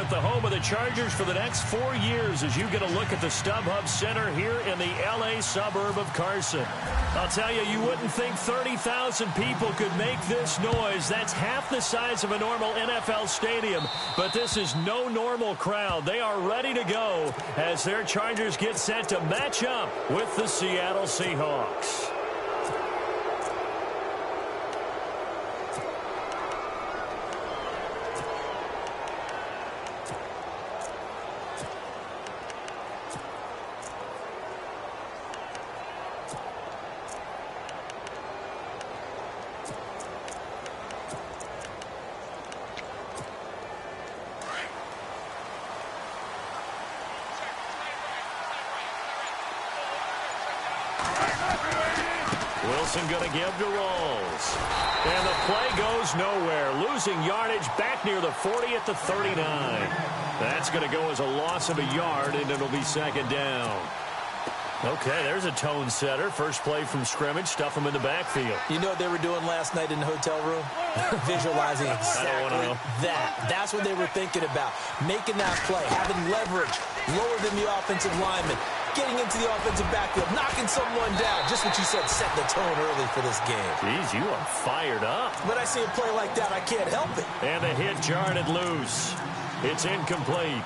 at the home of the Chargers for the next 4 years as you get a look at the StubHub Center here in the L.A. suburb of Carson. I'll tell you, you wouldn't think 30,000 people could make this noise. That's half the size of a normal NFL stadium, but this is no normal crowd. They are ready to go as their Chargers get set to match up with the Seattle Seahawks. Wilson going to give to Rolls. And the play goes nowhere. Losing yardage back near the 40 at the 39. That's going to go as a loss of a yard, and it'll be second down. Okay, there's a tone setter. First play from scrimmage. Stuff them in the backfield. You know what they were doing last night in the hotel room? Visualizing exactly that. That's what they were thinking about. Making that play, having leverage, lower than the offensive lineman, getting into the offensive backfield, knocking someone down. Just what you said, set the tone early for this game. Jeez, you are fired up. When I see a play like that, I can't help it. And the hit jarred it loose. It's incomplete.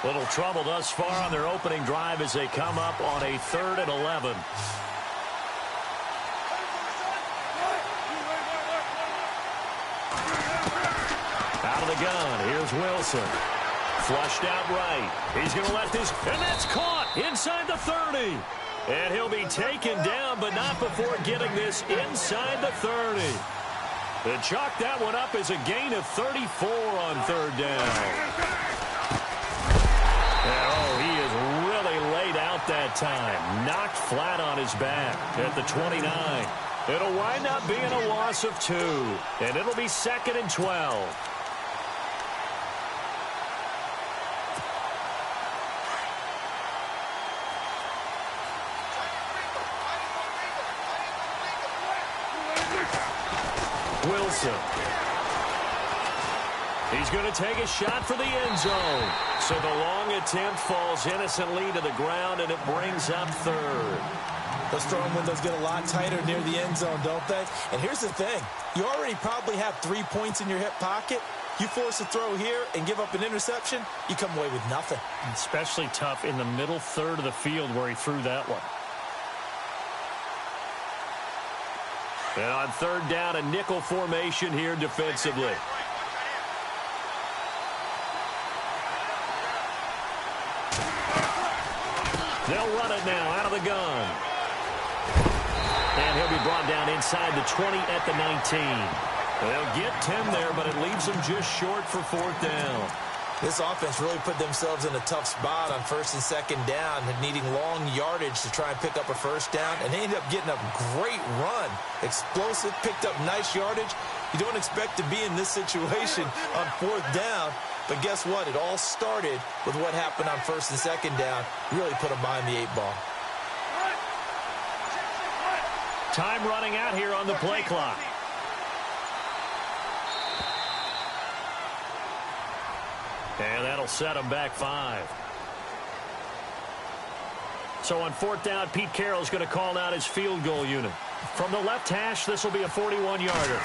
Little trouble thus far on their opening drive as they come up on a 3rd and 11. Out of the gun, here's Wilson. Flushed out right. He's going to let this, and that's caught inside the 30. And he'll be taken down, but not before getting this inside the 30. They chalk that one up as a gain of 34 on 3rd down. Oh, he is really laid out that time. Knocked flat on his back at the 29. It'll wind up being a loss of 2. And it'll be 2nd and 12. Wilson. He's going to take a shot for the end zone. So the long attempt falls innocently to the ground, and it brings up 3rd. Those throwing windows get a lot tighter near the end zone, don't they? And here's the thing. You already probably have 3 points in your hip pocket. You force a throw here and give up an interception, you come away with nothing. Especially tough in the middle 3rd of the field where he threw that one. And on 3rd down, a nickel formation here defensively. They'll run it now out of the gun. And he'll be brought down inside the 20 at the 19. They'll get 10 there, but it leaves them just short for 4th down. This offense really put themselves in a tough spot on 1st and 2nd down, needing long yardage to try and pick up a 1st down, and they ended up getting a great run. Explosive, picked up nice yardage. You don't expect to be in this situation on 4th down, but guess what? It all started with what happened on 1st and 2nd down. Really put them behind the 8 ball. Time running out here on the play clock. And that'll set them back 5. So on 4th down, Pete Carroll's going to call out his field goal unit. From the left hash, this will be a 41-yarder.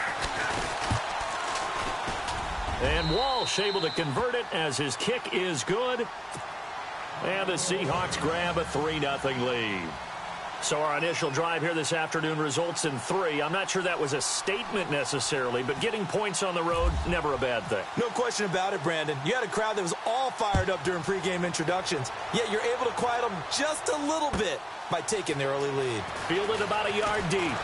And Walsh able to convert it as his kick is good. And the Seahawks grab a 3-0 lead. So our initial drive here this afternoon results in 3. I'm not sure that was a statement necessarily, but getting points on the road, never a bad thing. No question about it, Brandon. You had a crowd that was all fired up during pregame introductions, yet you're able to quiet them just a little bit by taking the early lead. Fielded about a yard deep.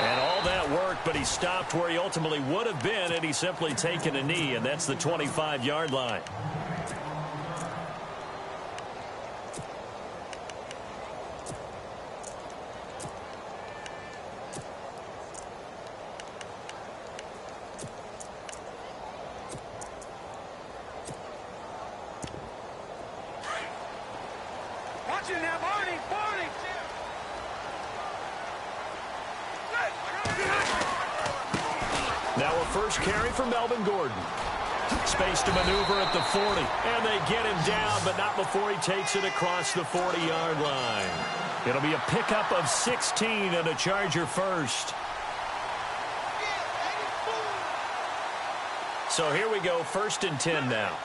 And all that worked, but he stopped where he ultimately would have been had he simply taken a knee, and that's the 25-yard line. Now a first carry for Melvin Gordon. Space to maneuver at the 40. And they get him down, but not before he takes it across the 40-yard line. It'll be a pickup of 16 and a Charger first. So here we go, 1st and 10 now.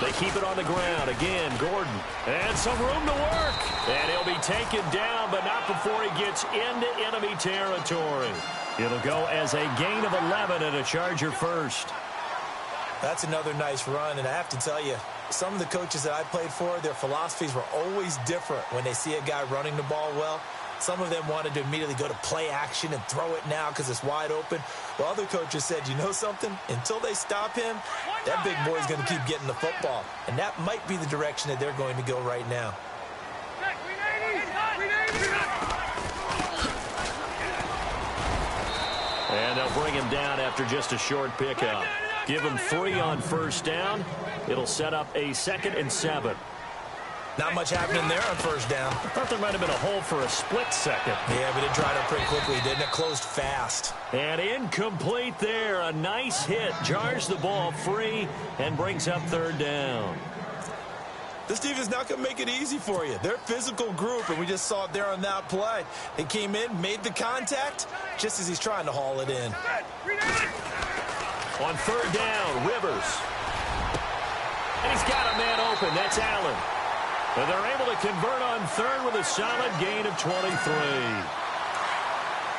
They keep it on the ground. Again, Gordon. And some room to work. And he'll be taken down, but not before he gets into enemy territory. It'll go as a gain of 11 and a Charger first. That's another nice run, and I have to tell you, some of the coaches that I played for, their philosophies were always different when they see a guy running the ball well. Some of them wanted to immediately go to play action and throw it now because it's wide open. While other coaches said, you know something? Until they stop him, that big boy's going to keep getting the football. And that might be the direction that they're going to go right now. And they'll bring him down after just a short pickup. Give him 3 on 1st down. It'll set up a 2nd and 7. Not much happening there on 1st down. I thought there might have been a hole for a split second. Yeah, but it dried up pretty quickly, didn't it? Closed fast. And incomplete there. A nice hit. Jars the ball free and brings up 3rd down. This defense is not going to make it easy for you. They're a physical group, and we just saw it there on that play. They came in, made the contact, just as he's trying to haul it in. On 3rd down, Rivers. And he's got a man open. That's Allen. And they're able to convert on 3rd with a solid gain of 23.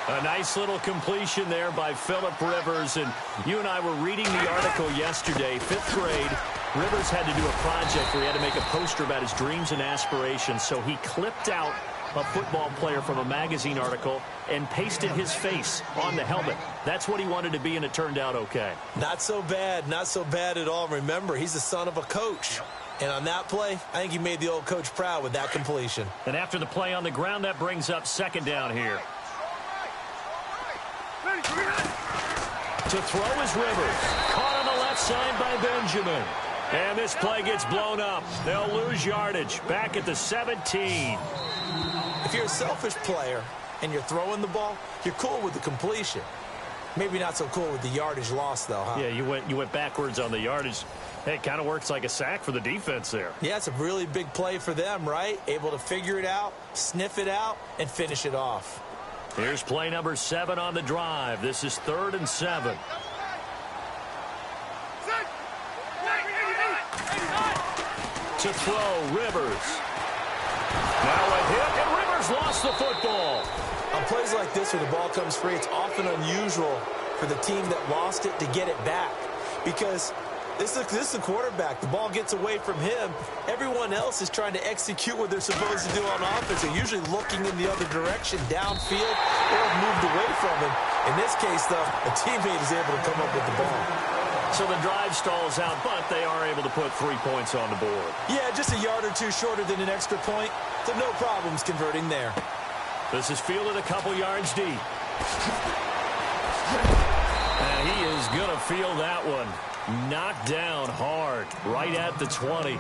A nice little completion there by Phillip Rivers. And you and I were reading the article yesterday, 5th grade. Rivers had to do a project where he had to make a poster about his dreams and aspirations. So he clipped out a football player from a magazine article and pasted his face on the helmet. That's what he wanted to be, and it turned out okay. Not so bad. Not so bad at all. Remember, he's the son of a coach. And on that play, I think he made the old coach proud with that completion. And after the play on the ground, that brings up 2nd down here. To throw is Rivers. Caught on the left side by Benjamin. And this play gets blown up. They'll lose yardage. Back at the 17. If you're a selfish player and you're throwing the ball, you're cool with the completion. Maybe not so cool with the yardage loss, though, huh? Yeah, you went backwards on the yardage. Hey, it kind of works like a sack for the defense there. Yeah, it's a really big play for them, right? Able to figure it out, sniff it out, and finish it off. Here's play number 7 on the drive. This is 3rd and 7. To throw, Rivers. Now a hit, and Rivers lost the football. On plays like this where the ball comes free, it's often unusual for the team that lost it to get it back. Because this is the quarterback. The ball gets away from him. Everyone else is trying to execute what they're supposed to do on offense. They're usually looking in the other direction, downfield, or moved away from him. In this case, though, a teammate is able to come up with the ball. So the drive stalls out, but they are able to put 3 points on the board. Yeah, just a yard or two shorter than an extra point. So no problems converting there. This is fielded a couple yards deep. And he is going to field that one. Knocked down hard right at the 20.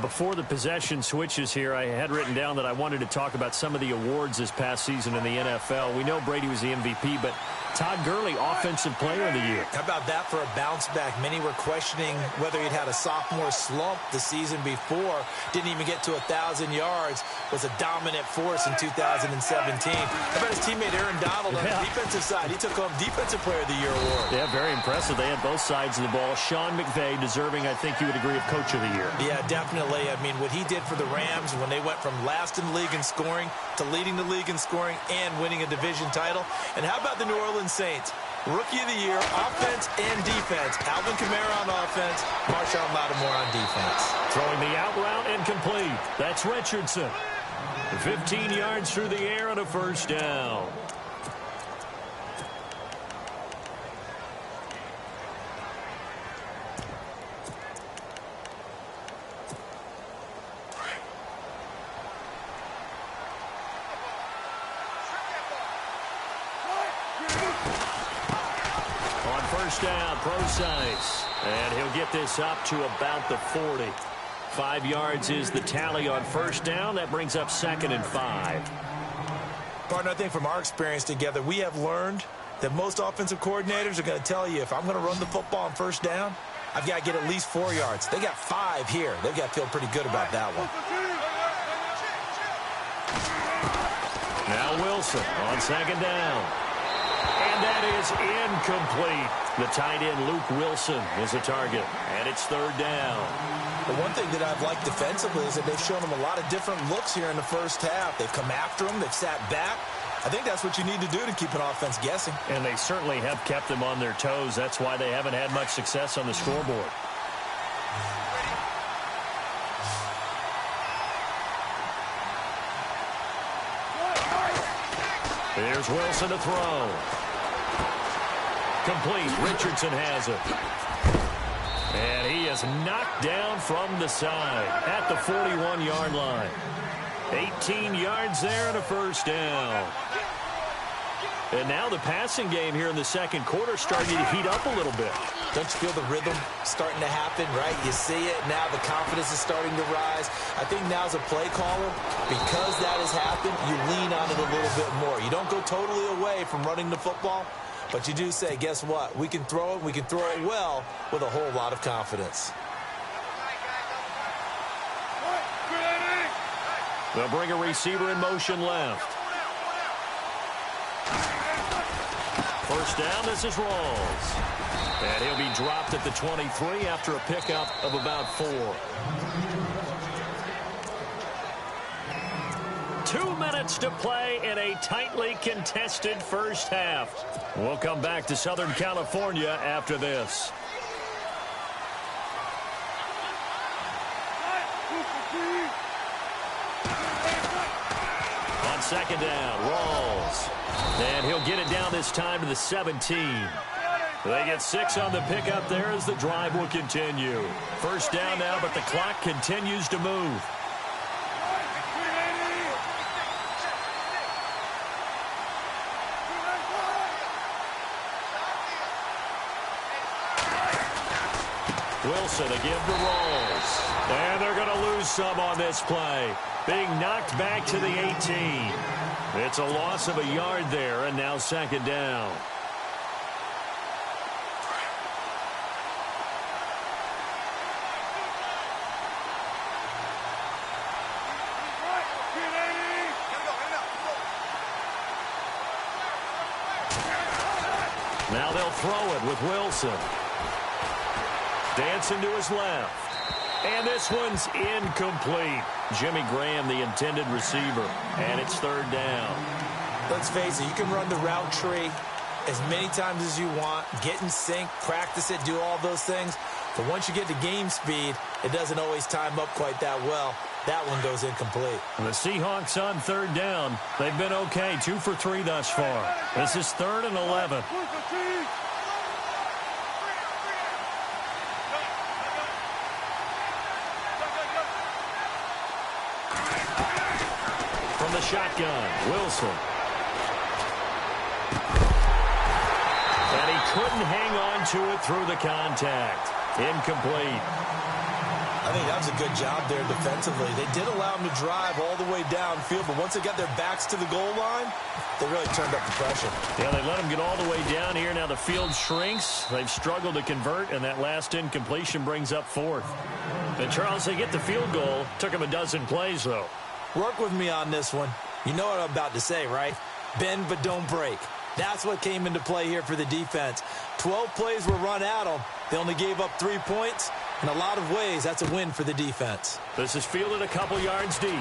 Before the possession switches here, I had written down that I wanted to talk about some of the awards this past season in the NFL. We know Brady was the MVP, but Todd Gurley, Offensive Player of the Year. How about that for a bounce back? Many were questioning whether he'd had a sophomore slump the season before. Didn't even get to 1,000 yards. Was a dominant force in 2017. How about his teammate Aaron Donald on the defensive side? He took home Defensive Player of the Year award. Yeah, very impressive. They had both sides of the ball. Sean McVay deserving, I think you would agree, of Coach of the Year. Yeah, definitely. I mean, what he did for the Rams when they went from last in the league in scoring to leading the league in scoring and winning a division title. And how about the New Orleans Saints? Rookie of the Year, offense and defense. Alvin Kamara on offense, Marshawn Lattimore on defense. Throwing the out route and complete. That's Richardson. 15 yards through the air on a 1st down. On 1st down, Procise. And he'll get this up to about the 40. 5 yards is the tally on first down. That brings up 2nd and 5. Partner, I think from our experience together, we have learned that most offensive coordinators are going to tell you, if I'm going to run the football on first down, I've got to get at least 4 yards. They got 5 here. They've got to feel pretty good about that one. Now Wilson on 2nd down. And that is incomplete. The tight end, Luke Wilson, is a target. And it's 3rd down. The one thing that I've liked defensively is that they've shown them a lot of different looks here in the first half. They've come after them. They've sat back. I think that's what you need to do to keep an offense guessing. And they certainly have kept them on their toes. That's why they haven't had much success on the scoreboard. Here's Wilson to throw. Complete. Richardson has it. And he is knocked down from the side at the 41-yard line. 18 yards there and a first down. And now the passing game here in the second quarter starting to heat up a little bit. Don't you feel the rhythm starting to happen, right? You see it. Now the confidence is starting to rise. I think now as a play caller, because that has happened, you lean on it a little bit more. You don't go totally away from running the football, but you do say, guess what? We can throw it. We can throw it well with a whole lot of confidence. They'll bring a receiver in motion left. First down, this is Rawls. And he'll be dropped at the 23 after a pickup of about 4. 2 minutes to play in a tightly contested first half. We'll come back to Southern California after this. On 2nd down, Rawls. And he'll get it down this time to the 17. They get 6 on the pickup there as the drive will continue. First down now, but the clock continues to move. Wilson again to Rawls. And they're going to lose some on this play. Being knocked back to the 18. It's a loss of a yard there, and now 2nd down. Now they'll throw it with Wilson. Dancing to his left. And this one's incomplete. Jimmy Graham, the intended receiver. And it's 3rd down. Let's face it, you can run the route tree as many times as you want, get in sync, practice it, do all those things. But once you get to game speed, it doesn't always time up quite that well. That one goes incomplete. The Seahawks on 3rd down. They've been okay, 2 for 3 thus far. This is 3rd and 11. From the shotgun, Wilson. And he couldn't hang on to it through the contact. Incomplete. I think that was a good job there defensively. They did allow him to drive all the way downfield, but once they got their backs to the goal line, they really turned up the pressure. Yeah, they let him get all the way down here. Now the field shrinks. They've struggled to convert, and that last incompletion brings up 4th. And Charles, they get the field goal. Took him a dozen plays, though. Work with me on this one. You know what I'm about to say, right? Bend but don't break. That's what came into play here for the defense. 12 plays were run at them. They only gave up 3 points. In a lot of ways, that's a win for the defense. This is fielded a couple yards deep.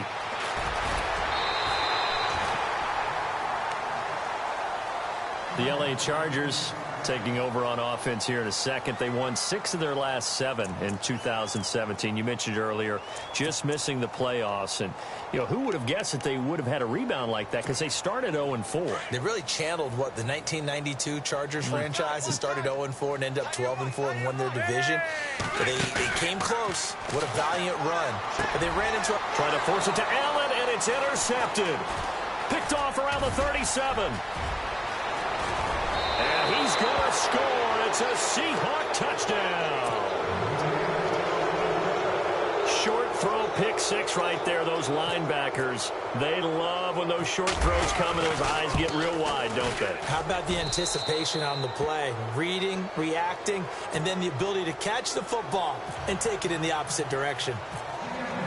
The LA Chargers taking over on offense here in a second. They won 6 of their last 7 in 2017. You mentioned earlier just missing the playoffs. And, you know, who would have guessed that they would have had a rebound like that, because they started 0-4. They really channeled what the 1992 Chargers franchise that started 0-4 and ended up 12-4 and won their division. But they came close. What a valiant run. But they ran into trying to force it to Allen, and it's intercepted. Picked off around the 37. And he's going to score. It's a Seahawk touchdown. Short throw, pick six right there. Those linebackers, they love when those short throws come and those eyes get real wide, don't they? How about the anticipation on the play? Reading, reacting, and then the ability to catch the football and take it in the opposite direction.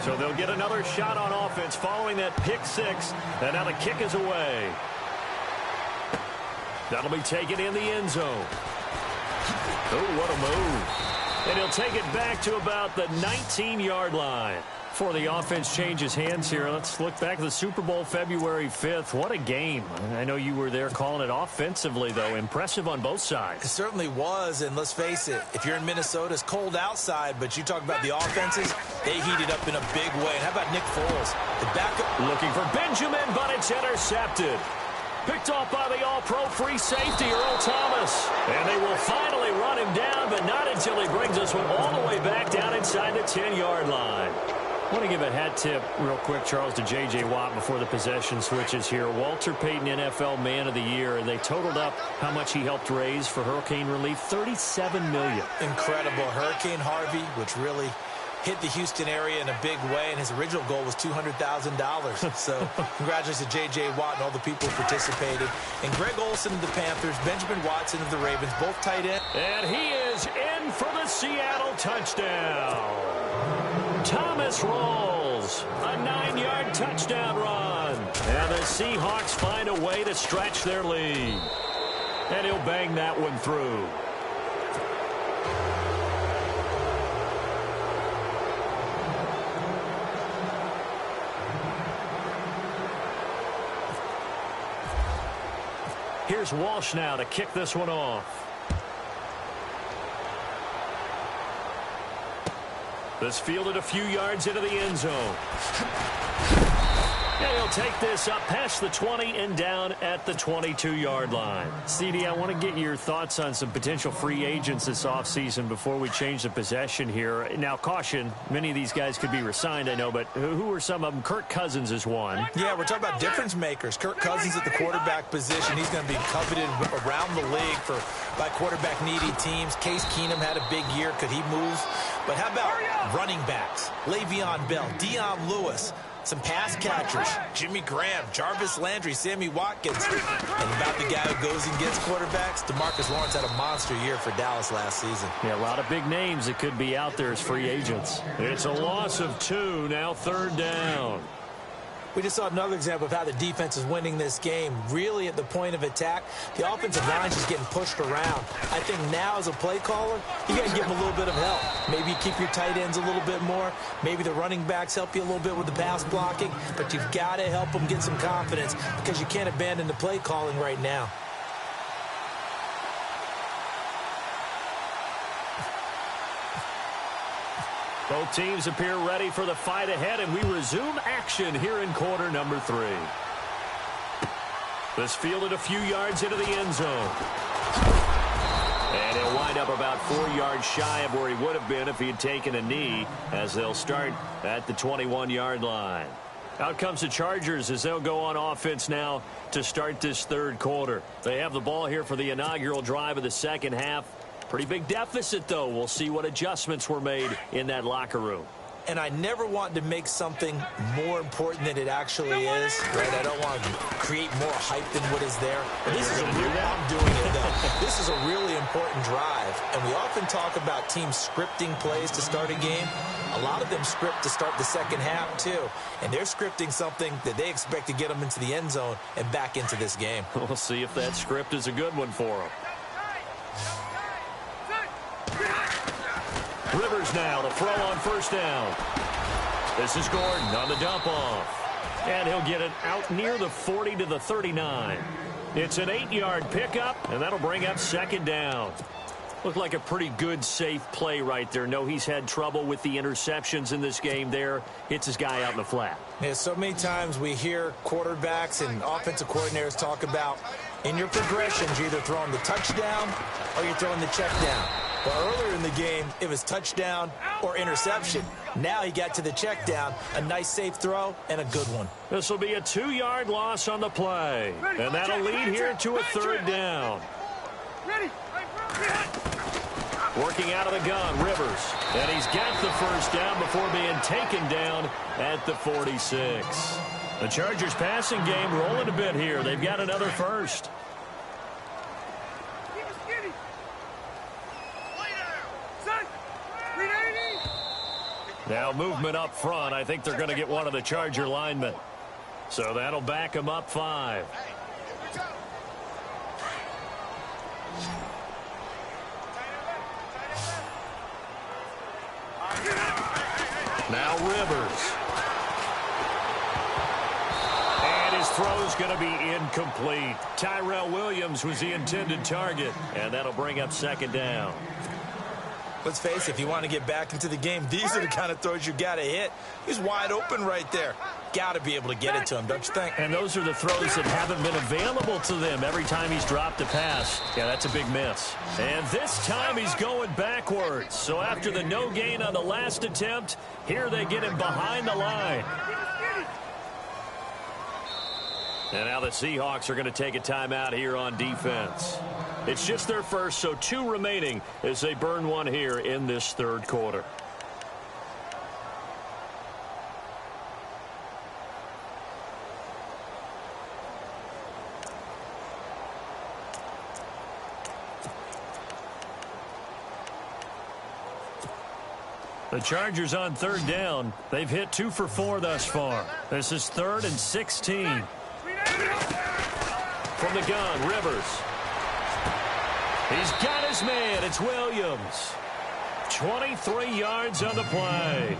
So they'll get another shot on offense following that pick six. And now the kick is away. That'll be taken in the end zone. Oh, what a move. And he'll take it back to about the 19-yard line. Before the offense changes hands here, let's look back at the Super Bowl February 5th. What a game. I know you were there calling it offensively, though. Impressive on both sides. It certainly was, and let's face it, if you're in Minnesota, it's cold outside, but you talk about the offenses, they heated up in a big way. And how about Nick Foles? The backup. Looking for Benjamin, but it's intercepted. Picked off by the all-pro free safety, Earl Thomas. And they will finally run him down, but not until he brings this one all the way back down inside the 10-yard line. I want to give a hat tip real quick, Charles, to J.J. Watt before the possession switches here. Walter Payton, NFL Man of the Year, and they totaled up how much he helped raise for hurricane relief, $37 million. Incredible. Hurricane Harvey, which really hit the Houston area in a big way, and his original goal was $200,000. So congratulations to J.J. Watt and all the people who participated. And Greg Olsen of the Panthers, Benjamin Watson of the Ravens, both tight end. And he is in for the Seattle touchdown. Thomas rolls. A 9-yard touchdown run. And the Seahawks find a way to stretch their lead. And he'll bang that one through. Here's Walsh now to kick this one off. This fielded a few yards into the end zone. And he'll take this up past the 20 and down at the 22-yard line. CD, I want to get your thoughts on some potential free agents this offseason before we change the possession here. Now, caution, many of these guys could be resigned, I know, but who are some of them? Kirk Cousins is one. Yeah, we're talking about difference makers. Kirk Cousins at the quarterback position. He's going to be coveted around the league by quarterback-needy teams. Case Keenum had a big year. Could he move? But how about running backs? Le'Veon Bell, Dion Lewis, some pass catchers, Jimmy Graham, Jarvis Landry, Sammy Watkins. And about the guy who goes and gets quarterbacks, DeMarcus Lawrence had a monster year for Dallas last season. Yeah, a lot of big names that could be out there as free agents. It's a loss of 2, now 3rd down. We just saw another example of how the defense is winning this game. Really at the point of attack, the offensive line is just getting pushed around. I think now as a play caller, you got to give them a little bit of help. Maybe you keep your tight ends a little bit more. Maybe the running backs help you a little bit with the pass blocking. But you've got to help them get some confidence because you can't abandon the play calling right now. Both teams appear ready for the fight ahead, and we resume action here in quarter number 3. This fielded a few yards into the end zone. And he'll wind up about 4 yards shy of where he would have been if he had taken a knee, as they'll start at the 21-yard line. Out comes the Chargers as they'll go on offense now to start this 3rd quarter. They have the ball here for the inaugural drive of the second half. Pretty big deficit, though. We'll see what adjustments were made in that locker room. And I never want to make something more important than it actually is, right? I don't want to create more hype than what is there. But this is I'm doing it, though. This is a really important drive. And we often talk about teams scripting plays to start a game. A lot of them script to start the second half, too. And they're scripting something that they expect to get them into the end zone and back into this game. We'll see if that script is a good one for them. Rivers now to throw on 1st down. This is Gordon on the dump off. And he'll get it out near the 40 to the 39. It's an 8-yard pickup, and that'll bring up 2nd down. Looked like a pretty good, safe play right there. No, he's had trouble with the interceptions in this game there. Hits his guy out in the flat. Yeah, so many times we hear quarterbacks and offensive coordinators talk about in your progressions, you're either throwing the touchdown or you're throwing the check down. But earlier in the game, it was touchdown or interception. Now he got to the check down, a nice safe throw, and a good one. This will be a 2-yard loss on the play. And that'll lead here to a 3rd down. Working out of the gun, Rivers. And he's got the first down before being taken down at the 46. The Chargers passing game rolling a bit here. They've got another first. Now movement up front. I think they're going to get one of the Charger linemen. So that'll back them up 5. Now Rivers. And his throw's going to be incomplete. Tyrell Williams was the intended target, and that'll bring up second down. Let's face it, if you want to get back into the game, these are the kind of throws you got to hit. He's wide open right there. Got to be able to get it to him, don't you think? And those are the throws that haven't been available to them every time he's dropped a pass. Yeah, that's a big miss. And this time he's going backwards. So after the no gain on the last attempt, here they get him behind the line. And now the Seahawks are going to take a timeout here on defense. It's just their first, so 2 remaining as they burn one here in this third quarter. The Chargers on third down. They've hit 2 for 4 thus far. This is 3rd and 16. From the gun, Rivers. He's got his man. It's Williams. 23 yards on the play.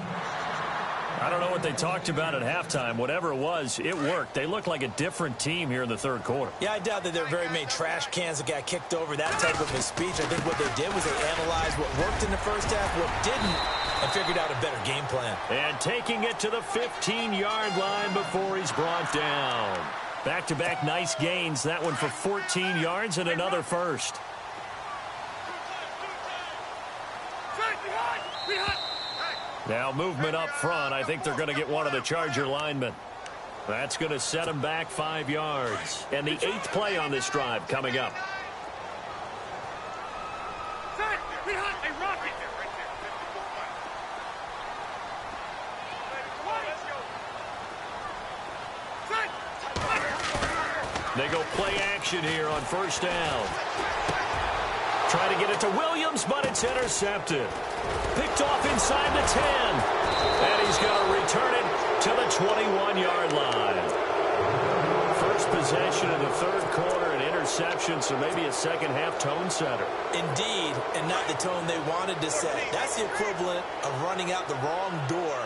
I don't know what they talked about at halftime. Whatever it was, it worked. They look like a different team here in the third quarter. Yeah, I doubt that there are very many trash cans that got kicked over, that type of a speech. I think what they did was they analyzed what worked in the first half, what didn't, and figured out a better game plan. And taking it to the 15-yard line before he's brought down. Back-to-back nice gains. That one for 14 yards and another first. Now movement up front. I think they're going to get one of the Charger linemen. That's going to set them back 5 yards. And the 8th play on this drive coming up. They go play action here on first down. Trying to get it to Williams, but it's intercepted. Picked off inside the 10. And he's going to return it to the 21-yard line. First possession of the third quarter, an interception, so maybe a second-half tone setter. Indeed, and not the tone they wanted to set. That's the equivalent of running out the wrong door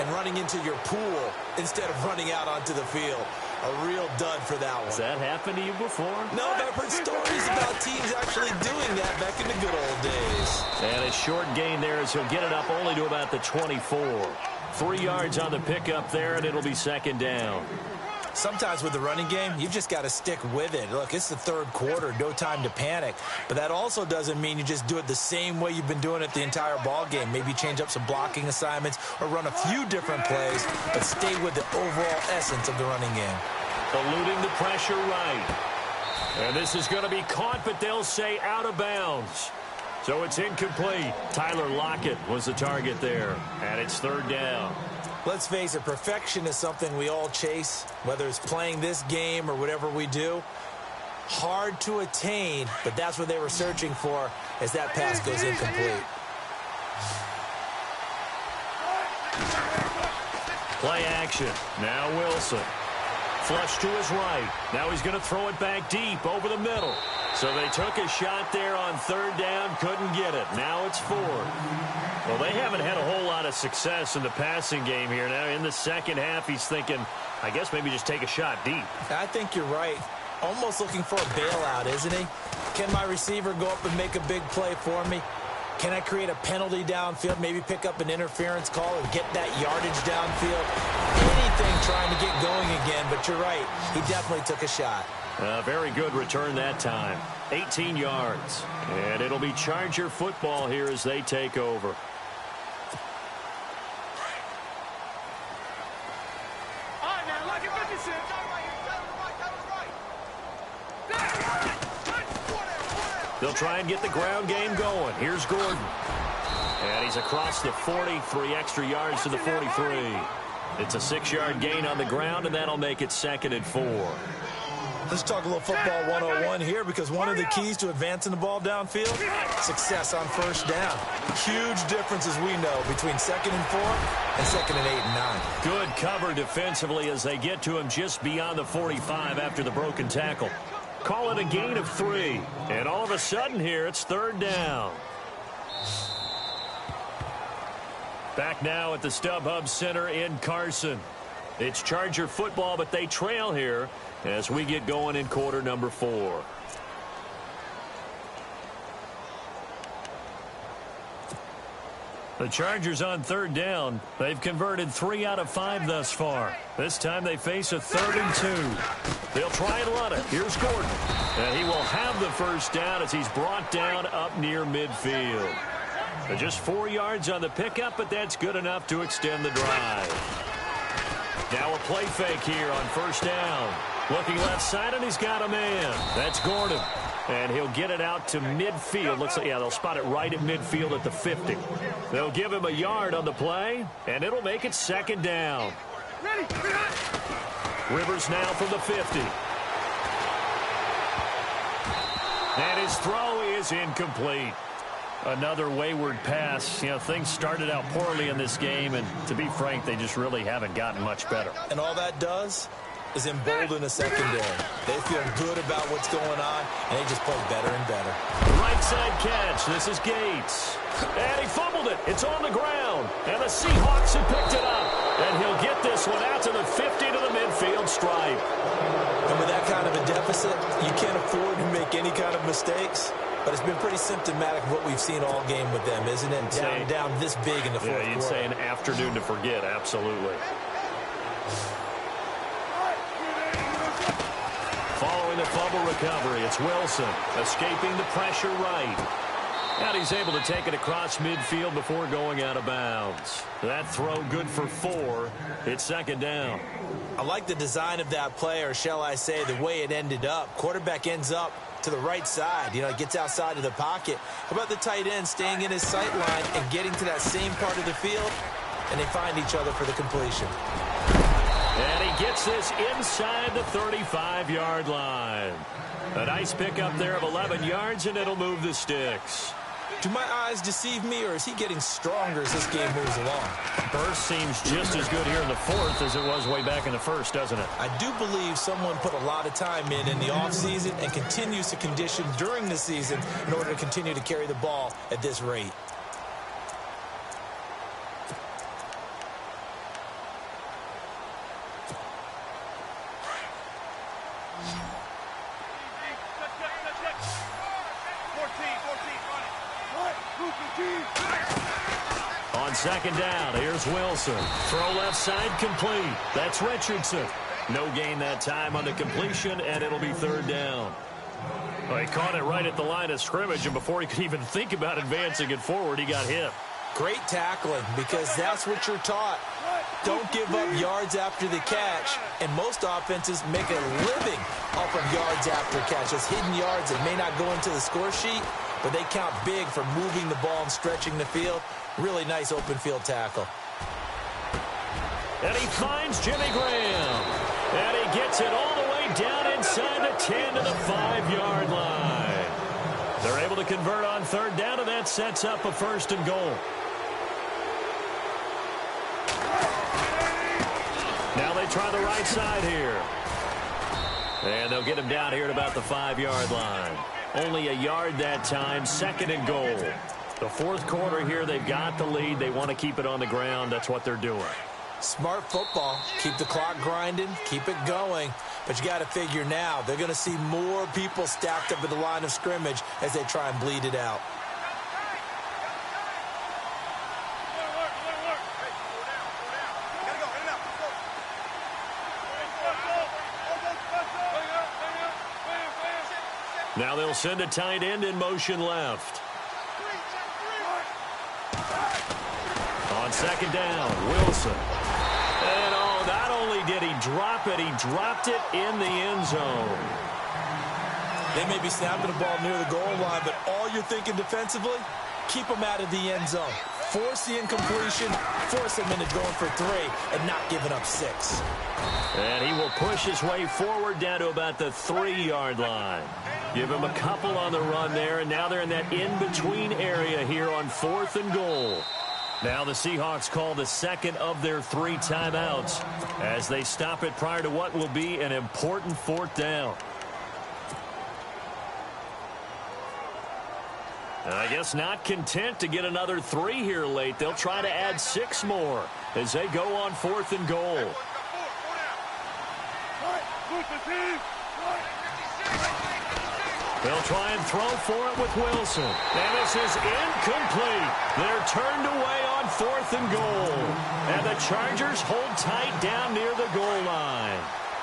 and running into your pool instead of running out onto the field. A real dud for that one. Has that happened to you before? No, but I've heard stories about teams actually doing that back in the good old days. And a short gain there as he'll get it up only to about the 24. 3 yards on the pickup there, and it'll be second down. Sometimes with the running game, you've just got to stick with it. Look, it's the third quarter, no time to panic. But that also doesn't mean you just do it the same way you've been doing it the entire ball game. Maybe change up some blocking assignments or run a few different plays, but stay with the overall essence of the running game. Eluding the pressure right. And this is going to be caught, but they'll say out of bounds. So it's incomplete. Tyler Lockett was the target there, and it's third down. Let's face it, perfection is something we all chase, whether it's playing this game or whatever we do. Hard to attain, but that's what they were searching for as that pass goes incomplete. Play action. Now Wilson. Flush to his right. Now he's going to throw it back deep over the middle. So they took a shot there on third down, couldn't get it. Now it's fourth. Well, they haven't had a whole lot of success in the passing game here. Now in the second half, he's thinking, I guess maybe just take a shot deep. I think you're right. Almost looking for a bailout, isn't he? Can my receiver go up and make a big play for me? Can I create a penalty downfield, maybe pick up an interference call or get that yardage downfield? Anything trying to get going again, but you're right. He definitely took a shot. Very good return that time. 18 yards. And it'll be Charger football here as they take over. They'll try and get the ground game going. Here's Gordon. And he's across the 40, 3 extra yards to the 43. It's a 6-yard gain on the ground, and that'll make it 2nd and 4. Let's talk a little football 101 here, because one of the keys to advancing the ball downfield, success on first down. Huge difference, as we know, between 2nd and 4 and 2nd and 8 and 9. Good cover defensively as they get to him just beyond the 45 after the broken tackle. Call it a gain of 3. And all of a sudden here, it's 3rd down. Back now at the StubHub Center in Carson. It's Charger football, but they trail here as we get going in quarter number 4. The Chargers on 3rd down. They've converted 3 out of 5 thus far. This time they face a 3rd and 2. They'll try and run it. Here's Gordon. And he will have the first down as he's brought down up near midfield. Just 4 yards on the pickup, but that's good enough to extend the drive. Now a play fake here on 1st down. Looking left side, and he's got a man. That's Gordon. And he'll get it out to midfield. Looks like, yeah, they'll spot it right at midfield at the 50. They'll give him a yard on the play, and it'll make it 2nd down. Rivers now from the 50. And his throw is incomplete. Another wayward pass. You know, things started out poorly in this game, and to be frank, they just really haven't gotten much better. And all that does is embolden a secondary. They feel good about what's going on, and they just play better and better. Right side catch. This is Gates. And he fumbled it. It's on the ground. And the Seahawks have picked it up. And he'll get this one out to the 50 to the midfield stripe. And with that kind of a deficit, you can't afford to make any kind of mistakes. But it's been pretty symptomatic of what we've seen all game with them, isn't it? Down this big in the fourth quarter. You'd say an afternoon to forget, absolutely. Following the fumble recovery, it's Wilson escaping the pressure right. And he's able to take it across midfield before going out of bounds. That throw good for 4. It's 2nd down. I like the design of that play, or shall I say the way it ended up. Quarterback ends up to the right side. You know, he gets outside of the pocket. How about the tight end staying in his sight line and getting to that same part of the field, and they find each other for the completion. And he gets this inside the 35-yard line. A nice pickup there of 11 yards, and it'll move the sticks. Do my eyes deceive me, or is he getting stronger as this game moves along? Burst seems just as good here in the 4th as it was way back in the 1st, doesn't it? I do believe someone put a lot of time in the offseason and continues to condition during the season in order to continue to carry the ball at this rate. On 2nd down, here's Wilson. Throw left side complete. That's Richardson. No gain that time on the completion, and it'll be 3rd down. Well, he caught it right at the line of scrimmage, and before he could even think about advancing it forward, he got hit. Great tackling, because that's what you're taught. Don't give up yards after the catch, and most offenses make a living off of yards after catch. Those hidden yards that may not go into the score sheet, but they count big for moving the ball and stretching the field. Really nice open field tackle. And he finds Jimmy Graham. And he gets it all the way down inside the 10 to the 5-yard line. They're able to convert on 3rd down, and that sets up a 1st and goal. Now they try the right side here. And they'll get him down here at about the 5-yard line. Only a yard that time, 2nd and goal. The 4th quarter here, they've got the lead. They want to keep it on the ground. That's what they're doing. Smart football. Keep the clock grinding. Keep it going. But you got to figure now, they're going to see more people stacked up at the line of scrimmage as they try and bleed it out. Now they'll send a tight end in motion left. On 2nd down, Wilson. And not only did he drop it, he dropped it in the end zone. They may be snapping the ball near the goal line, but all you're thinking defensively, keep them out of the end zone. Force the incompletion, force them into going for 3, and not giving up 6. And he will push his way forward down to about the 3-yard line. Give him a couple on the run there, and now they're in that in-between area here on 4th and goal. Now the Seahawks call the second of their 3 timeouts as they stop it prior to what will be an important 4th down. And I guess not content to get another 3 here late. They'll try to add 6 more as they go on 4th and goal. They'll try and throw for it with Wilson. And this is incomplete. They're turned away on 4th and goal. And the Chargers hold tight down near the goal line.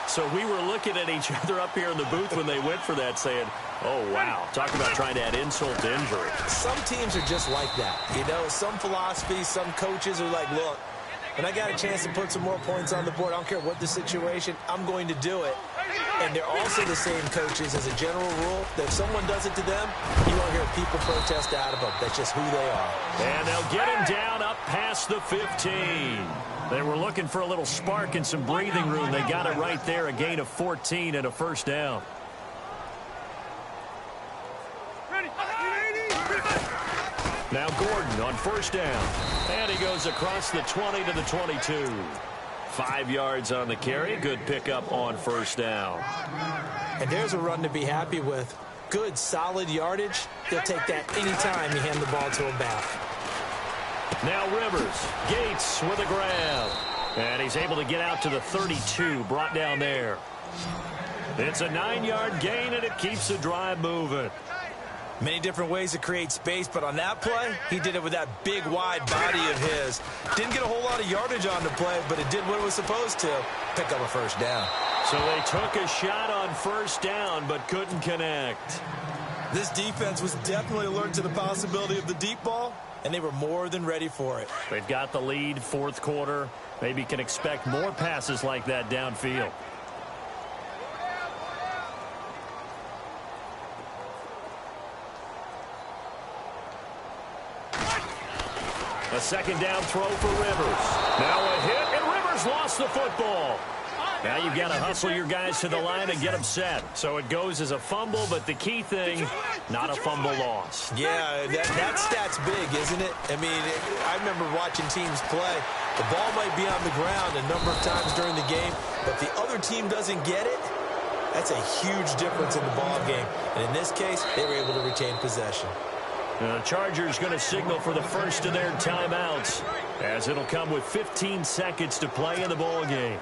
So we were looking at each other up here in the booth when they went for that saying, oh, wow. Talk about trying to add insult to injury. Some teams are just like that. You know, some philosophies, some coaches are like, look, when I got a chance to put some more points on the board, I don't care what the situation, I'm going to do it. And they're also the same coaches as a general rule that if someone does it to them, you won't hear people protest out of them. That's just who they are. And they'll get him down up past the 15. They were looking for a little spark and some breathing room. They got it right there, a gain of 14 and a 1st down. Now Gordon on 1st down. And he goes across the 20 to the 22. 5 yards on the carry. Good pickup on 1st down. And there's a run to be happy with. Good, solid yardage. They'll take that anytime you hand the ball to him back. Now Rivers. Gates with a grab. And he's able to get out to the 32. Brought down there. It's a 9-yard gain, and it keeps the drive moving. Many different ways to create space, but on that play, he did it with that big, wide body of his. Didn't get a whole lot of yardage on the play, but it did what it was supposed to. Pick up a 1st down. So they took a shot on 1st down, but couldn't connect. This defense was definitely alert to the possibility of the deep ball, and they were more than ready for it. They've got the lead, 4th quarter. Maybe can expect more passes like that downfield. A 2nd down throw for Rivers. Now a hit, and Rivers lost the football. Now you've got to hustle your guys to the line and get them set. So it goes as a fumble, but the key thing, not a fumble loss. Yeah, that stat's big, isn't it? I mean, I remember watching teams play. The ball might be on the ground a number of times during the game, but if the other team doesn't get it, that's a huge difference in the ball game. And in this case, they were able to retain possession. The Chargers going to signal for the first of their timeouts, as it'll come with 15 seconds to play in the ball game.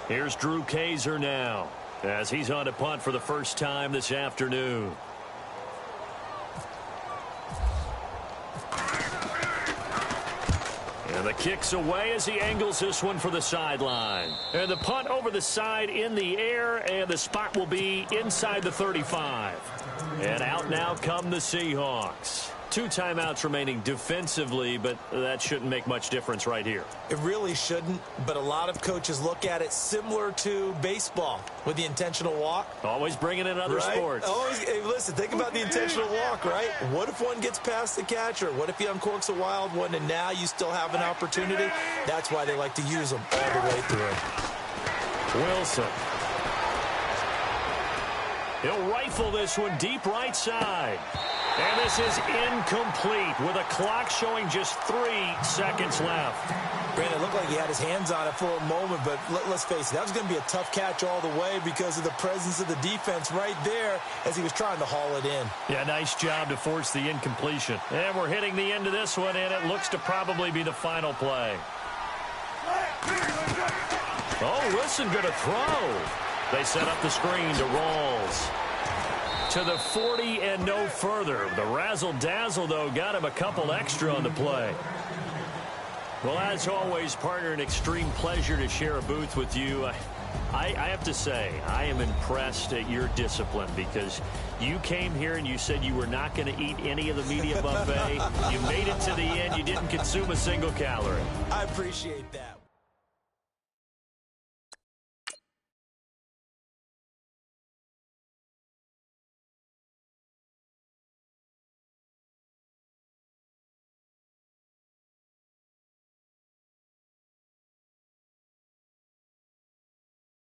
Here's Drew Kaiser now, as he's on to punt for the first time this afternoon. And the kick's away as he angles this one for the sideline. And the punt over the side in the air, and the spot will be inside the 35. And out now come the Seahawks. 2 timeouts remaining defensively, but that shouldn't make much difference right here. It really shouldn't, but a lot of coaches look at it similar to baseball with the intentional walk. Always bringing in other sports. Always, hey, listen, think about the intentional walk, right? What if one gets past the catcher? What if he uncorks a wild one and now you still have an opportunity? That's why they like to use them all the way through. Wilson. He'll rifle this one deep right side. And this is incomplete with a clock showing just 3 seconds left. Brandon, it looked like he had his hands on it for a moment, but let's face it, that was going to be a tough catch all the way because of the presence of the defense right there as he was trying to haul it in. Yeah, nice job to force the incompletion. And we're hitting the end of this one, and it looks to probably be the final play. Oh, Wilson going to throw. They set up the screen to Rawls. To the 40 and no further. The razzle-dazzle, though, got him a couple extra on the play. Well, as always, partner, an extreme pleasure to share a booth with you. I have to say, I am impressed at your discipline because you came here and you said you were not going to eat any of the media buffet. You made it to the end. You didn't consume a single calorie. I appreciate that.